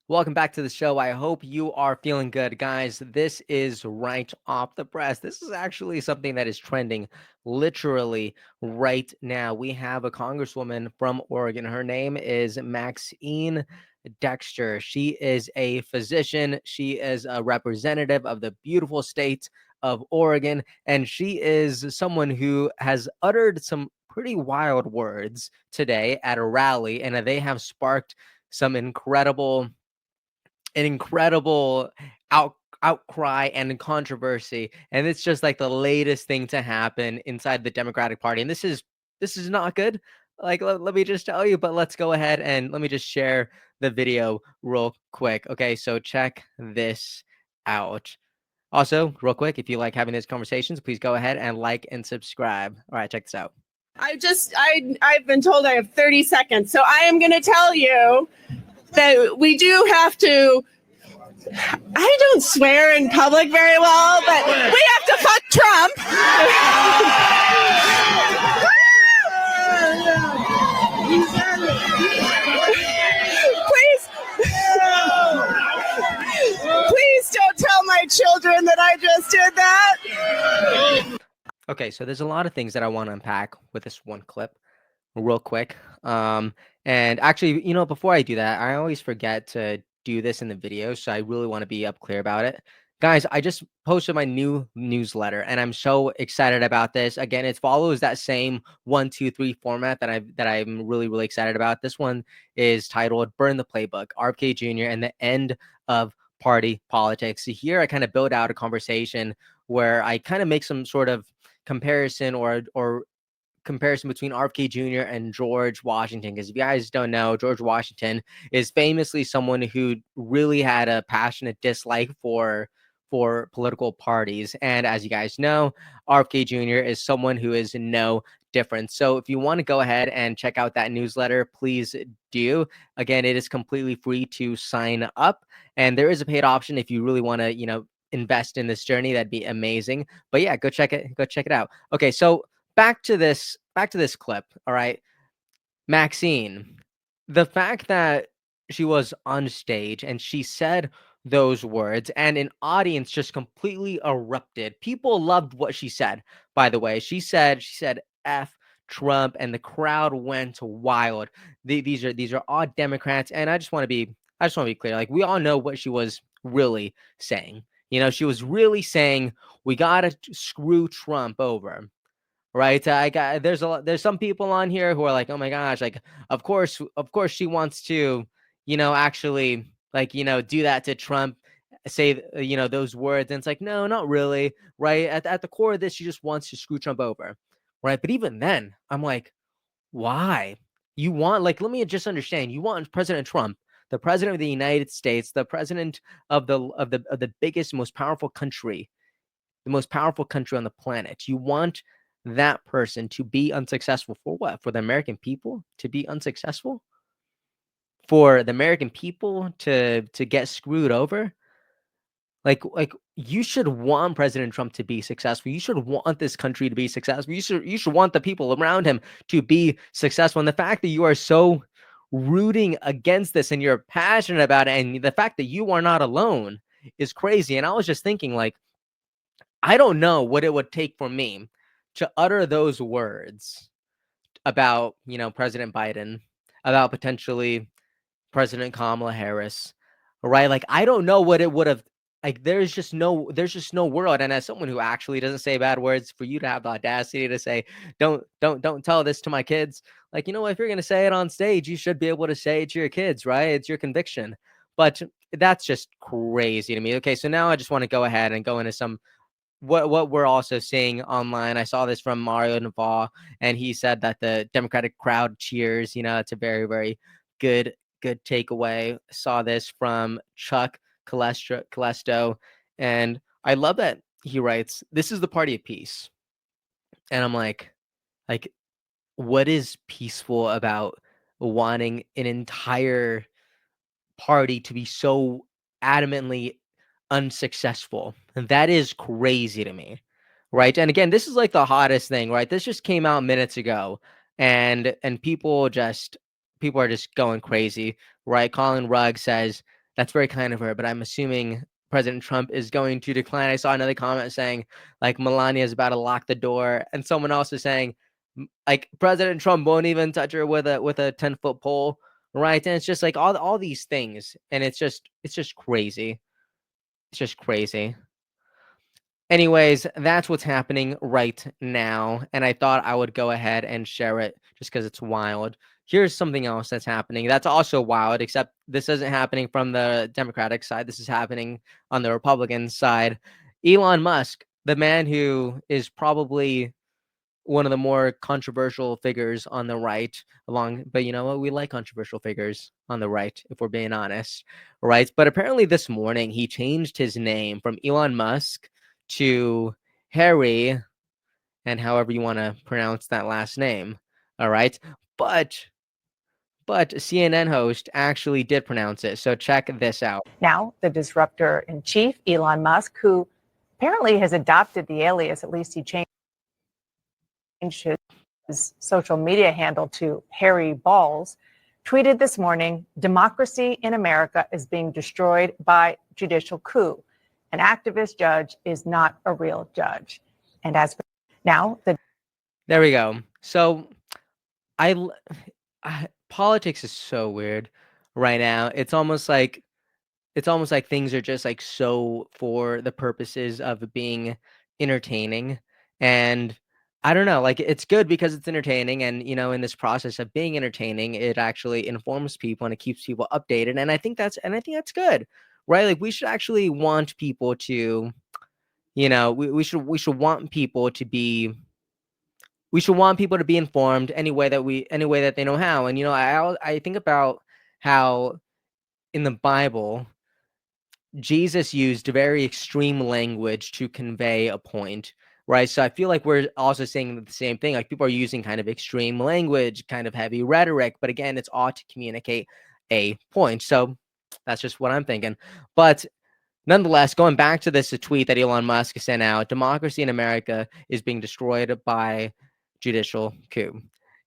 Welcome back to the show. I hope you are feeling good, guys. This is right off the press. This is actually something that is trending literally right now. We have a congresswoman from Oregon. Her name is Maxine Dexter. She is a physician, she is a representative of the beautiful state of Oregon, and she is someone who has uttered some pretty wild words today at a rally, and they have sparked some incredible outcry and controversy, and it's just like the latest thing to happen inside the Democratic Party, and this is not good. Like, let me just tell you, but let's go ahead and let me just share the video real quick. Okay, so check this out. Also, real quick, if you like having these conversations, please go ahead and like and subscribe. All right, check this out. I've been told I have 30 seconds, so I am going to tell you that we do have to. I don't swear in public very well, but we have to fuck Trump. Please don't tell my children that I just did that. Okay, so there's a lot of things that I want to unpack with this one clip real quick. And actually, before I do that, I always forget to do this in the video, so I really want to be up clear about it. Guys, I just posted my new newsletter, and I'm so excited about this. Again, it follows that same 1, 2, 3 format that I'm really, really excited about. This one is titled "Burn the Playbook: RFK Jr. and the End of Party Politics." So here, I kind of build out a conversation where I kind of make some sort of comparison or comparison between RFK Jr. and George Washington. Because if you guys don't know, George Washington is famously someone who really had a passionate dislike for political parties. And as you guys know, RFK Jr. is someone who is no different. So if you want to go ahead and check out that newsletter, please do. Again, it is completely free to sign up. And there is a paid option if you really want to, invest in this journey. That'd be amazing. But yeah, go check it out. Okay, so back to this clip. All right, Maxine, the fact that she was on stage and she said those words and an audience just completely erupted. People loved what she said. By the way, she said F Trump, and the crowd went wild. These are all Democrats, and I just want to be clear. Like, we all know what she was really saying. She was really saying we gotta screw Trump over, right? There's some people on here who are like, oh my gosh, like of course she wants to, actually, like, do that to Trump, say those words, and it's like, no, not really, right? At the core of this, she just wants to screw Trump over, right? But even then, I'm like, why? You want, like, let me just understand. You want President Trump, the president of the United States, the president of the biggest, most powerful country, the most powerful country on the planet. You want that person to be unsuccessful for what? For the American people to be unsuccessful? For the American people to get screwed over? Like you should want President Trump to be successful. You should want this country to be successful. You should want the people around him to be successful. And the fact that you are so rooting against this and you're passionate about it, and the fact that you are not alone, is crazy. And I was just thinking, like, I don't know what it would take for me to utter those words about, President Biden, about potentially President Kamala Harris, right? Like, I don't know what it would have, like, there's just no world. And as someone who actually doesn't say bad words, for you to have the audacity to say, don't tell this to my kids. Like, if you're going to say it on stage, you should be able to say it to your kids, right? It's your conviction. But that's just crazy to me. Okay, so now I just want to go ahead and go into some what we're also seeing online. I saw this from Mario Navarre, and he said that the Democratic crowd cheers. It's a very, very good takeaway. Saw this from Chuck Calesto, and I love that he writes, "This is the party of peace," and I'm like, what is peaceful about wanting an entire party to be so adamantly unsuccessful? And that is crazy to me, right? And again, this is like the hottest thing, right? This just came out minutes ago, and people are just going crazy, right? Colin Rugg says That's very kind of her, but I'm assuming President Trump is going to decline. I saw another comment saying, like, Melania is about to lock the door, and someone else is saying, like, President Trump won't even touch her with a 10-foot pole, right? And it's just like all these things, and it's just crazy. It's just crazy. Anyways, that's what's happening right now, and I thought I would go ahead and share it just because it's wild. Here's something else that's happening that's also wild, except this isn't happening from the Democratic side. This is happening on the Republican side. Elon Musk, the man who is probably one of the more controversial figures on the right, but you know what? We like controversial figures on the right, if we're being honest, right? But apparently this morning he changed his name from Elon Musk to Harry, and however you want to pronounce that last name. All right. But CNN host actually did pronounce it. So check this out. Now, the disruptor in chief, Elon Musk, who apparently has adopted the alias, at least he changed his social media handle to Harry Balls, tweeted this morning, "Democracy in America is being destroyed by judicial coup. An activist judge is not a real judge." And as now, there we go. So politics is so weird right now. It's almost like things are just like so for the purposes of being entertaining. And I don't know, like it's good because it's entertaining, and you know, in this process of being entertaining, it actually informs people and it keeps people updated. And I think that's good, right? Like we should actually want people to, you know, we should want people to be informed any way that they know how. And you know, I think about how in the Bible Jesus used very extreme language to convey a point, right? So I feel like we're also saying the same thing. Like people are using kind of extreme language, kind of heavy rhetoric, but again, it's all to communicate a point. So that's just what I'm thinking. But nonetheless, going back to this tweet that Elon Musk sent out, democracy in America is being destroyed by judicial coup.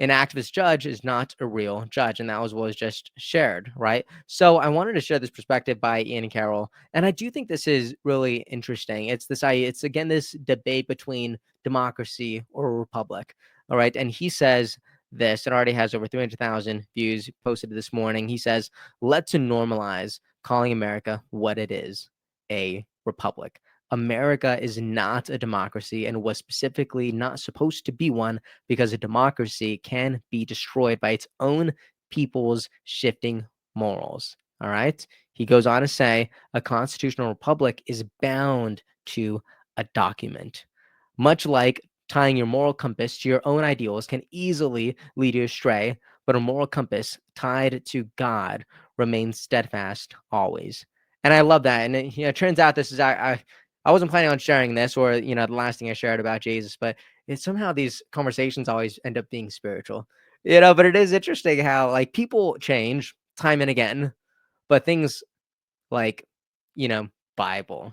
An activist judge is not a real judge, and that was what was just shared, right? So I wanted to share this perspective by Ian Carroll, and I do think this is really interesting. It's again this debate between democracy or a republic, all right? And he says this. It already has over 300,000 views posted this morning. He says, "Let's normalize calling America what it is, a republic. America is not a democracy and was specifically not supposed to be one because a democracy can be destroyed by its own people's shifting morals." All right. He goes on to say a constitutional republic is bound to a document. Much like tying your moral compass to your own ideals can easily lead you astray, but a moral compass tied to God remains steadfast always. And I love that. And it turns out this is I wasn't planning on sharing this, or you know, the last thing I shared about Jesus, but it's somehow these conversations always end up being spiritual. You know, but it is interesting how like people change time and again, but things like, you know, Bible,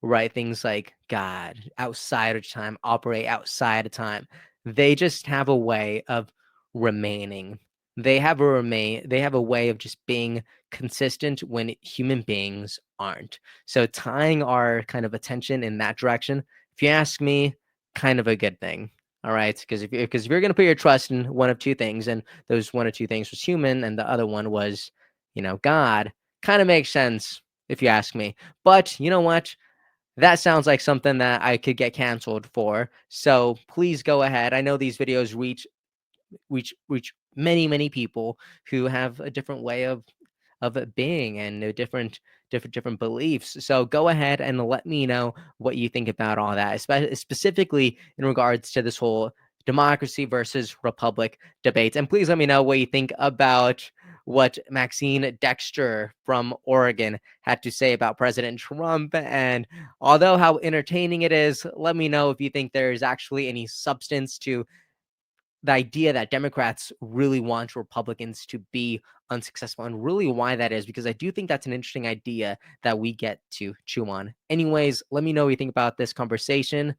right? Things like God, outside of time, operate outside of time. They just have a way of remaining. They have a way of just being consistent when human beings aren't. So tying our kind of attention in that direction, if you ask me, kind of a good thing. All right, because if you're going to put your trust in one of two things, and those one or two things was human, and the other one was, you know, God, kind of makes sense if you ask me. But you know what? That sounds like something that I could get canceled for. So please go ahead. I know these videos reach many people who have a different way of it being, and different beliefs. So go ahead and let me know what you think about all that, especially specifically in regards to this whole democracy versus republic debates. And please let me know what you think about what Maxine Dexter from Oregon had to say about President Trump. And although how entertaining it is, let me know if you think there's actually any substance to the idea that Democrats really want Republicans to be unsuccessful, and really why that is, because I do think that's an interesting idea that we get to chew on. Anyways, let me know what you think about this conversation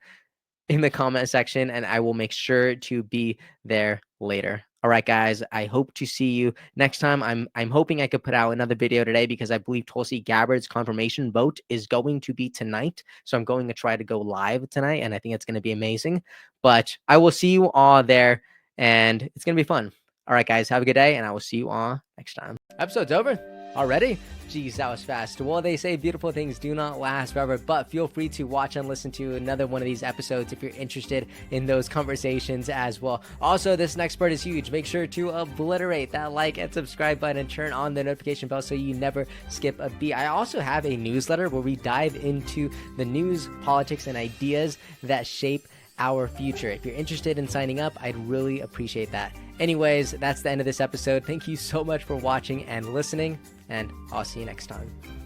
in the comment section, and I will make sure to be there later All right, guys, I hope to see you next time. I'm hoping I could put out another video today because I believe Tulsi Gabbard's confirmation vote is going to be tonight. So I'm going to try to go live tonight, and I think it's going to be amazing. But I will see you all there, and it's going to be fun. All right, guys, have a good day, and I will see you all next time. Episode's over already? Jeez, that was fast. Well, they say beautiful things do not last forever, but feel free to watch and listen to another one of these episodes if you're interested in those conversations as well. Also, this next part is huge. Make sure to obliterate that like and subscribe button and turn on the notification bell so you never skip a beat. I also have a newsletter where we dive into the news, politics, and ideas that shape our future. If you're interested in signing up, I'd really appreciate that. Anyways, that's the end of this episode. Thank you so much for watching and listening, and I'll see you next time.